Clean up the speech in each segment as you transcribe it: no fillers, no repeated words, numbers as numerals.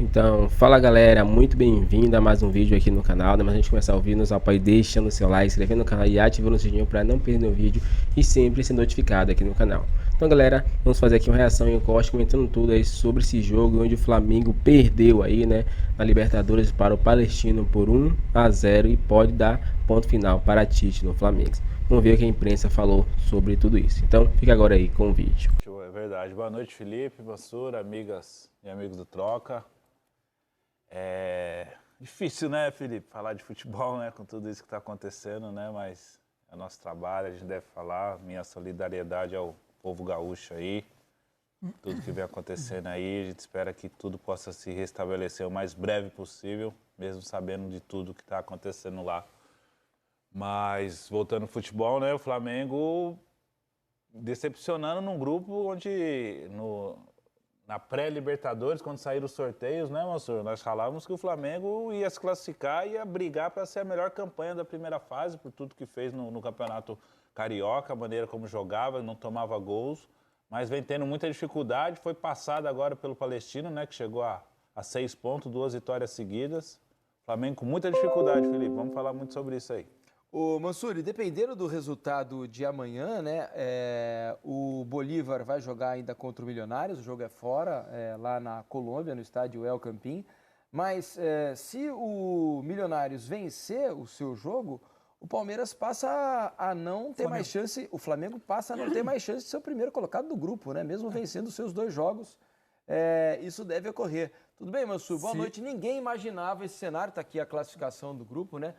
Então, fala galera, muito bem-vindo a mais um vídeo aqui no canal, né? Mas antes de começar o vídeo, nos apoie deixando o seu like, se inscrevendo no canal e ativando o sininho para não perder o vídeo e sempre ser notificado aqui no canal. Então galera, vamos fazer aqui uma reação em corte comentando tudo aí sobre esse jogo onde o Flamengo perdeu aí, né, na Libertadores para o Palestino por 1-0 e pode dar ponto final para Tite no Flamengo. Vamos ver o que a imprensa falou sobre tudo isso. Então, fica agora aí com o vídeo. É verdade. Boa noite, Felipe, Mansur, amigas e amigos do Troca. É difícil, né, Felipe, falar de futebol, né, com tudo isso que está acontecendo, né, mas é nosso trabalho, a gente deve falar. Minha solidariedade ao povo gaúcho aí, tudo que vem acontecendo aí, a gente espera que tudo possa se restabelecer o mais breve possível, mesmo sabendo de tudo que está acontecendo lá. Mas, voltando ao futebol, né, o Flamengo decepcionando num grupo onde, na pré-Libertadores, quando saíram os sorteios, né, Mansur, nós falávamos que o Flamengo ia se classificar e ia brigar para ser a melhor campanha da primeira fase, por tudo que fez no Campeonato Carioca, a maneira como jogava, não tomava gols, mas vem tendo muita dificuldade, foi passado agora pelo Palestino, né, que chegou a 6 pontos, 2 vitórias seguidas. Flamengo com muita dificuldade, Felipe, vamos falar muito sobre isso aí. Ô Mansur, dependendo do resultado de amanhã, né, o Bolívar vai jogar ainda contra o Milionários, o jogo é fora, lá na Colômbia, no estádio El Campín, mas se o Milionários vencer o seu jogo, o Palmeiras passa a não ter mais chance, o Flamengo passa a não ter mais chance de ser o primeiro colocado do grupo, né, mesmo vencendo os seus 2 jogos, isso deve ocorrer. Tudo bem, Mansur? Boa noite. Ninguém imaginava esse cenário, tá aqui a classificação do grupo, né?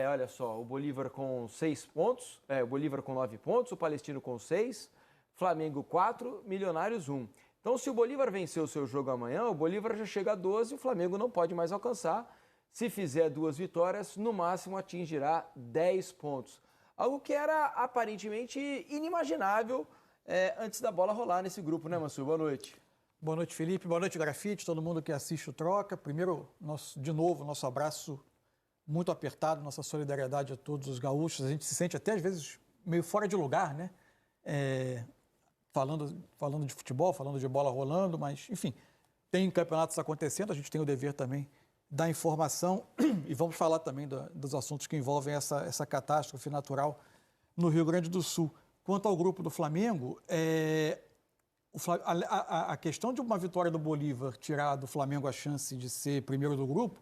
Olha só, o Bolívar com 6 pontos, o Bolívar com 9 pontos, o Palestino com 6, Flamengo 4, Milionários 1. Então, se o Bolívar vencer o seu jogo amanhã, o Bolívar já chega a 12 e o Flamengo não pode mais alcançar. Se fizer 2 vitórias, no máximo atingirá 10 pontos. Algo que era aparentemente inimaginável antes da bola rolar nesse grupo, né, Mansur? Boa noite. Boa noite, Felipe. Boa noite, Grafite, todo mundo que assiste o Troca. Primeiro, de novo, nosso abraço muito apertado, nossa solidariedade a todos os gaúchos. A gente se sente até, às vezes, meio fora de lugar, né? Falando de futebol, falando de bola rolando, mas, enfim, tem campeonatos acontecendo, a gente tem o dever também da informação e vamos falar também dos assuntos que envolvem essa catástrofe natural no Rio Grande do Sul. Quanto ao grupo do Flamengo, a questão de uma vitória do Bolívar tirar do Flamengo a chance de ser primeiro do grupo,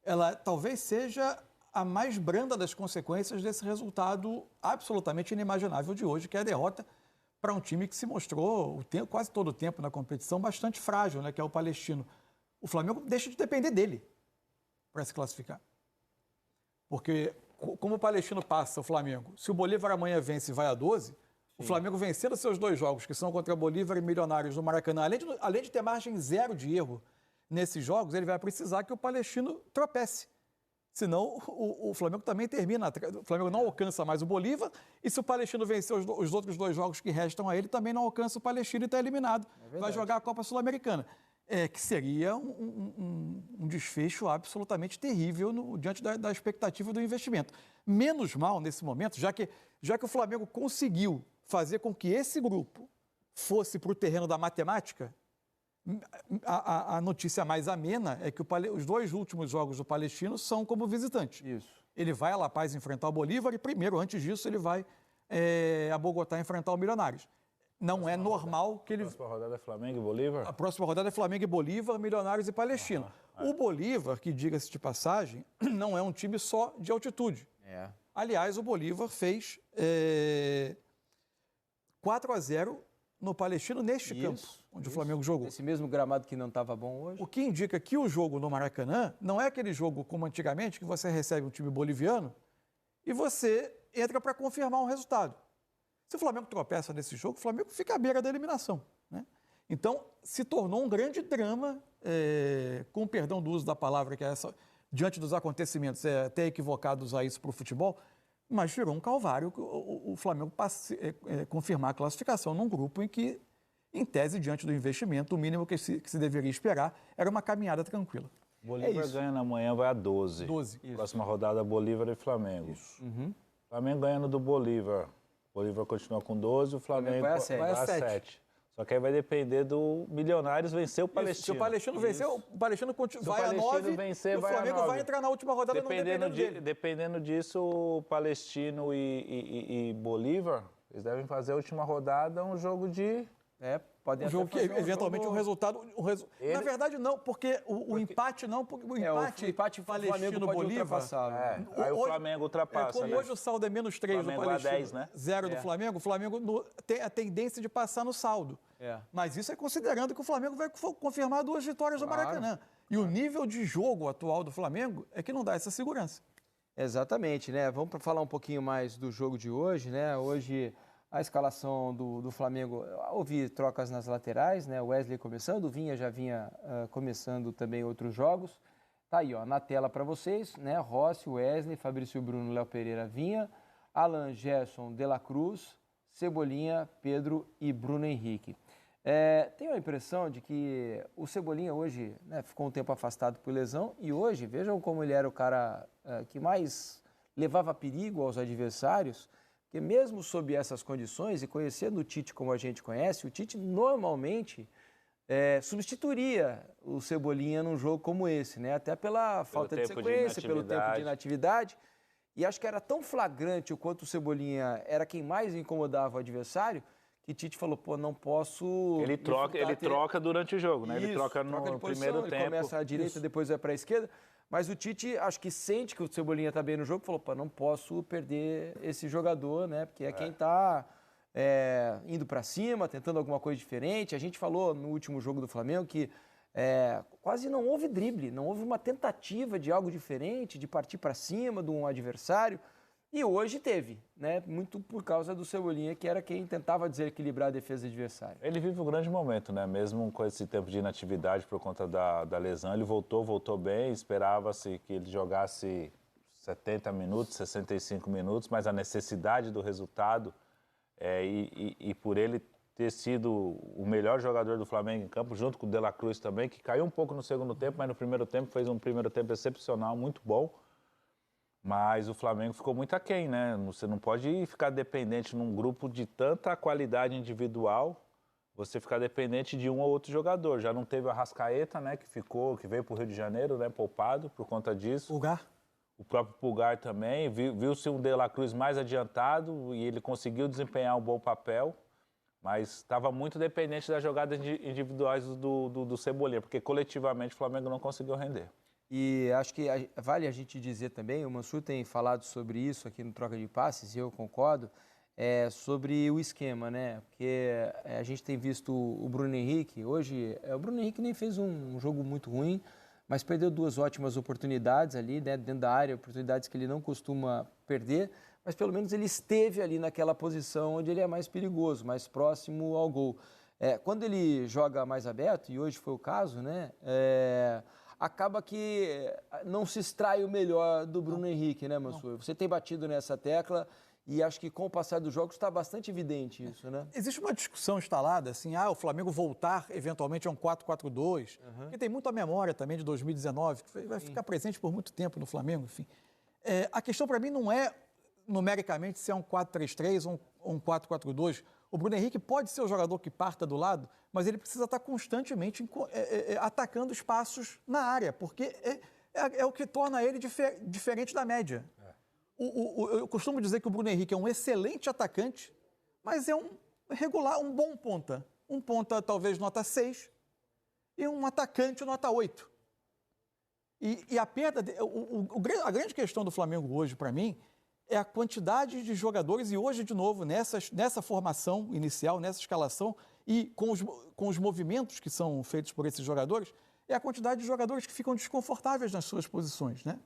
ela talvez seja a mais branda das consequências desse resultado absolutamente inimaginável de hoje, que é a derrota para um time que se mostrou quase todo o tempo na competição bastante frágil, né, que é o Palestino. O Flamengo deixa de depender dele para se classificar. Porque, como o Palestino passa o Flamengo, se o Bolívar amanhã vence e vai a 12, o Flamengo vencendo seus 2 jogos, que são contra Bolívar e Milionários no Maracanã, além de ter margem 0 de erro nesses jogos, ele vai precisar que o Palestino tropece. Senão, o Flamengo também termina. O Flamengo não alcança mais o Bolívar, e se o Palestino vencer os outros 2 jogos que restam a ele, também não alcança o Palestino e está eliminado. Vai jogar a Copa Sul-Americana. Que seria um desfecho absolutamente terrível diante da expectativa do investimento. Menos mal nesse momento, já que o Flamengo conseguiu fazer com que esse grupo fosse para o terreno da matemática, a notícia mais amena é que os 2 últimos jogos do Palestino são como visitante. Isso. Ele vai a La Paz enfrentar o Bolívar e primeiro, antes disso, ele vai a Bogotá enfrentar o Milionários. Não é normal que ele... A próxima rodada é Flamengo e Bolívar? A próxima rodada é Flamengo e Bolívar, Milionários e Palestino. O Bolívar, que diga-se de passagem, não é um time só de altitude. Aliás, o Bolívar fez 4-0 no Palestino, neste campo onde o Flamengo jogou. Esse mesmo gramado que não estava bom hoje. O que indica que o jogo no Maracanã não é aquele jogo como antigamente, que você recebe um time boliviano e você entra para confirmar um resultado. Se o Flamengo tropeça nesse jogo, o Flamengo fica à beira da eliminação, né? Então, se tornou um grande drama, com perdão do uso da palavra, que é essa, diante dos acontecimentos, é até equivocado usar isso para o futebol, mas virou um calvário o Flamengo confirmar a classificação num grupo em que, em tese, diante do investimento, o mínimo que se deveria esperar era uma caminhada tranquila. Bolívar ganhando amanhã vai a 12. 12. Próxima rodada, Bolívar e Flamengo. Isso. Flamengo ganhando do Bolívar. Bolívar continua com 12, o Flamengo vai a 7. Só que aí vai depender do Milionários vencer o Palestino. Se o Palestino vencer, o Palestino vai a 9 vencer, e o Flamengo vai entrar na última rodada dependendo disso, o Palestino e Bolívar, eles devem fazer a última rodada um jogo de... Pode um jogo que eventualmente um resultado. Na verdade, não, porque o empate não. Porque o empate Palestino Bolívar. Aí o Flamengo ultrapassa. Como hoje o saldo é -3 do Palestino, 10, né? 0 do Flamengo, o Flamengo tem a tendência de passar no saldo. Mas isso é considerando que o Flamengo vai confirmar 2 vitórias no Maracanã. E o nível de jogo atual do Flamengo é que não dá essa segurança. Exatamente, né? Vamos falar um pouquinho mais do jogo de hoje, né? Hoje. A escalação do Flamengo, houve trocas nas laterais, né? O Wesley começando, o Vinha já vinha começando também outros jogos. Tá aí, ó, na tela para vocês, né? Rossi, Wesley, Fabrício Bruno, Léo Pereira, Vinha, Alan, Gerson, De La Cruz, Cebolinha, Pedro e Bruno Henrique. Tenho a impressão de que o Cebolinha hoje, né, ficou um tempo afastado por lesão e hoje, vejam como ele era o cara que mais levava perigo aos adversários. Porque mesmo sob essas condições, e conhecendo o Tite como a gente conhece, o Tite normalmente substituiria o Cebolinha num jogo como esse, né? Até pela falta de sequência, pelo tempo de inatividade. E acho que era tão flagrante o quanto o Cebolinha era quem mais incomodava o adversário, que Tite falou, pô, não posso... Ele troca durante o jogo, né? Isso, ele troca no primeiro tempo. Ele começa à direita, depois vai para a esquerda. Mas o Tite, acho que sente que o Cebolinha está bem no jogo, falou, pô, não posso perder esse jogador, né? Porque quem está indo para cima, tentando alguma coisa diferente. A gente falou no último jogo do Flamengo que quase não houve drible, não houve uma tentativa de algo diferente, de partir para cima de um adversário. E hoje teve, né? Muito por causa do Cebolinha, que era quem tentava desequilibrar a defesa adversária. Ele vive um grande momento, né? Mesmo com esse tempo de inatividade por conta da lesão, ele voltou bem, esperava-se que ele jogasse 70 minutos, 65 minutos, mas a necessidade do resultado e por ele ter sido o melhor jogador do Flamengo em campo, junto com o De La Cruz também, que caiu um pouco no segundo tempo, mas no primeiro tempo fez um primeiro tempo excepcional, muito bom. Mas o Flamengo ficou muito aquém, né? Você não pode ficar dependente num grupo de tanta qualidade individual, você ficar dependente de um ou outro jogador. Já não teve o Arrascaeta, né? Que veio para o Rio de Janeiro, né? Poupado por conta disso. Pulgar. O próprio Pulgar também. Viu-se um De La Cruz mais adiantado e ele conseguiu desempenhar um bom papel, mas estava muito dependente das jogadas individuais do Cebolinha, porque coletivamente o Flamengo não conseguiu render. E acho que vale a gente dizer também, o Mansur tem falado sobre isso aqui no Troca de Passes, e eu concordo, sobre o esquema, né? Porque a gente tem visto o Bruno Henrique, hoje, o Bruno Henrique nem fez um jogo muito ruim, mas perdeu 2 ótimas oportunidades ali, né, dentro da área, oportunidades que ele não costuma perder, mas pelo menos ele esteve ali naquela posição onde ele é mais perigoso, mais próximo ao gol. Quando ele joga mais aberto, e hoje foi o caso, né? Acaba que não se extrai o melhor do Bruno Henrique, né, Mansur? Você tem batido nessa tecla e acho que com o passar dos jogos está bastante evidente isso, né? Existe uma discussão instalada, assim, o Flamengo voltar eventualmente a um 4-4-2, que tem muito a memória também de 2019, que vai ficar presente por muito tempo no Flamengo, enfim. A questão para mim não é numericamente se é um 4-3-3 ou um 4-4-2. O Bruno Henrique pode ser o jogador que parta do lado, mas ele precisa estar constantemente atacando espaços na área, porque é o que torna ele diferente da média. Eu costumo dizer que o Bruno Henrique é um excelente atacante, mas é um bom ponta. Um ponta talvez nota 6 e um atacante nota 8. E a perda... A grande questão do Flamengo hoje, para mim, é a quantidade de jogadores, e hoje, de novo, nessa formação inicial, nessa escalação, e com os movimentos que são feitos por esses jogadores, é a quantidade de jogadores que ficam desconfortáveis nas suas posições, né?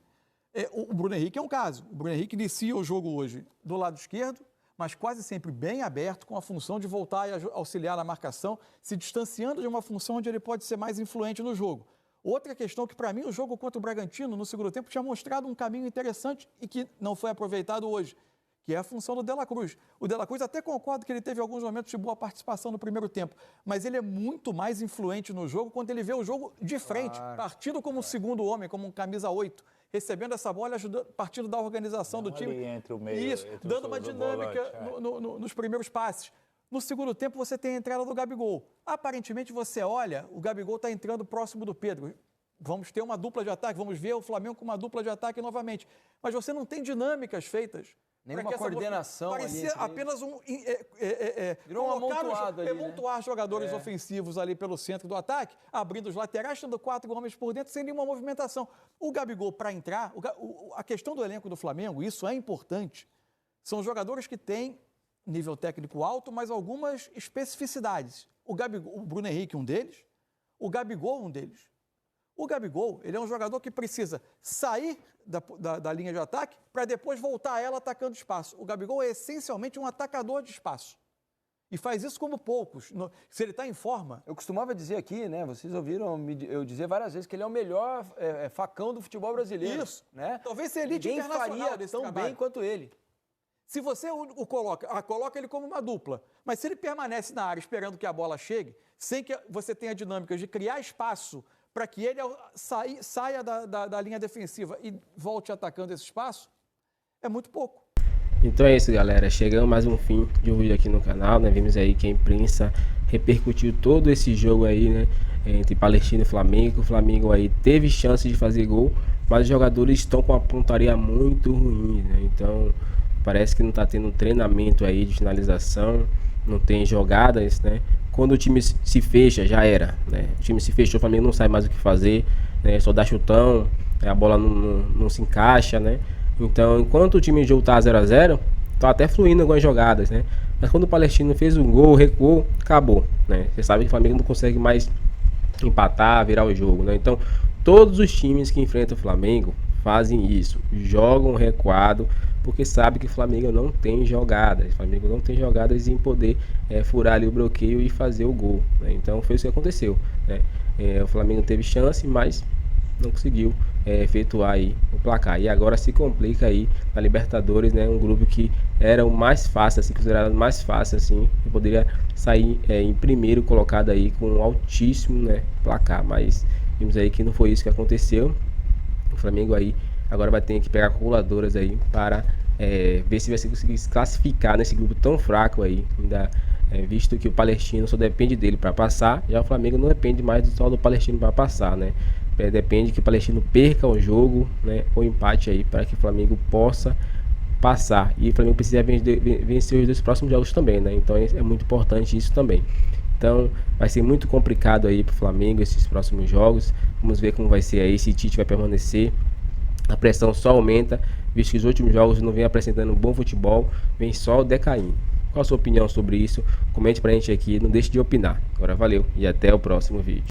O Bruno Henrique é um caso. O Bruno Henrique inicia o jogo hoje do lado esquerdo, mas quase sempre bem aberto, com a função de voltar e auxiliar na marcação, se distanciando de uma função onde ele pode ser mais influente no jogo. Outra questão que, para mim, o jogo contra o Bragantino, no segundo tempo, tinha mostrado um caminho interessante e que não foi aproveitado hoje, que é a função do De La Cruz. O De La Cruz, até concordo que ele teve alguns momentos de boa participação no primeiro tempo, mas ele é muito mais influente no jogo quando ele vê o jogo de frente, partindo como segundo homem, como um camisa 8, recebendo essa bola, partindo da organização do time. Entre o meio, isso, dando uma dinâmica nos primeiros passes. No segundo tempo, você tem a entrada do Gabigol. Aparentemente, você olha, o Gabigol está entrando próximo do Pedro. Vamos ter uma dupla de ataque, vamos ver o Flamengo com uma dupla de ataque novamente. Mas você não tem dinâmicas feitas. Nenhuma coordenação ali. Parecia apenas Virou um amontoado ali, amontoar jogadores ofensivos ali pelo centro do ataque, abrindo os laterais, tendo 4 homens por dentro, sem nenhuma movimentação. O Gabigol, para entrar, a questão do elenco do Flamengo, isso é importante, são jogadores que têm nível técnico alto, mas algumas especificidades. O Bruno Henrique, um deles, o Gabigol, um deles. O Gabigol, ele é um jogador que precisa sair da linha de ataque para depois voltar a ela atacando espaço. O Gabigol é essencialmente um atacador de espaço. E faz isso como poucos. Se ele está em forma... Eu costumava dizer aqui, né? Vocês ouviram eu dizer várias vezes que ele é o melhor facão do futebol brasileiro. Isso. Né? Talvez seja elite Ninguém internacional faria desse tão trabalho. bem quanto ele. Se você o coloca ele como uma dupla, mas se ele permanece na área esperando que a bola chegue, sem que você tenha dinâmicas de criar espaço para que ele saia da linha defensiva e volte atacando esse espaço, é muito pouco. Então é isso, galera. Chegamos mais um fim de um vídeo aqui no canal, né? Vimos aí que a imprensa repercutiu todo esse jogo aí, né? Entre Palestino e Flamengo. O Flamengo aí teve chance de fazer gol, mas os jogadores estão com uma pontaria muito ruim, né? Então parece que não está tendo treinamento aí de finalização, não tem jogadas, né? Quando o time se fecha, já era, né? O time se fechou, o Flamengo não sabe mais o que fazer, né? Só dá chutão, a bola não se encaixa, né? Então, enquanto o time de jogo tá 0x0, tá até fluindo algumas jogadas, né? Mas quando o Palestino fez um gol, recuou, acabou, né? Você sabe que o Flamengo não consegue mais empatar, virar o jogo, né? Então, todos os times que enfrentam o Flamengo fazem isso, jogam recuado, porque sabe que o Flamengo não tem jogadas. O Flamengo não tem jogadas em poder furar ali o bloqueio e fazer o gol, né? Então, foi isso que aconteceu, né? O Flamengo teve chance, mas não conseguiu efetuar aí o placar. E agora se complica aí na Libertadores, né? Um grupo que era o mais fácil, assim, considerado mais fácil, assim, que poderia sair em primeiro colocado aí com um altíssimo, né, placar. Mas vimos aí que não foi isso que aconteceu. O Flamengo aí agora vai ter que pegar calculadoras aí para ver se vai conseguir se classificar nesse grupo tão fraco aí, ainda visto que o Palestino só depende dele para passar. Já o Flamengo não depende mais só do Palestino para passar, né? Depende que o Palestino perca o jogo, né, ou empate aí para que o Flamengo possa passar. E o Flamengo precisa vencer os 2 próximos jogos também, né? Então é muito importante isso também. Então vai ser muito complicado aí para o Flamengo esses próximos jogos. Vamos ver como vai ser aí, se Tite vai permanecer. A pressão só aumenta, visto que os últimos jogos não vem apresentando um bom futebol, vem só decaindo. Qual a sua opinião sobre isso? Comente pra gente aqui, não deixe de opinar. Agora valeu e até o próximo vídeo.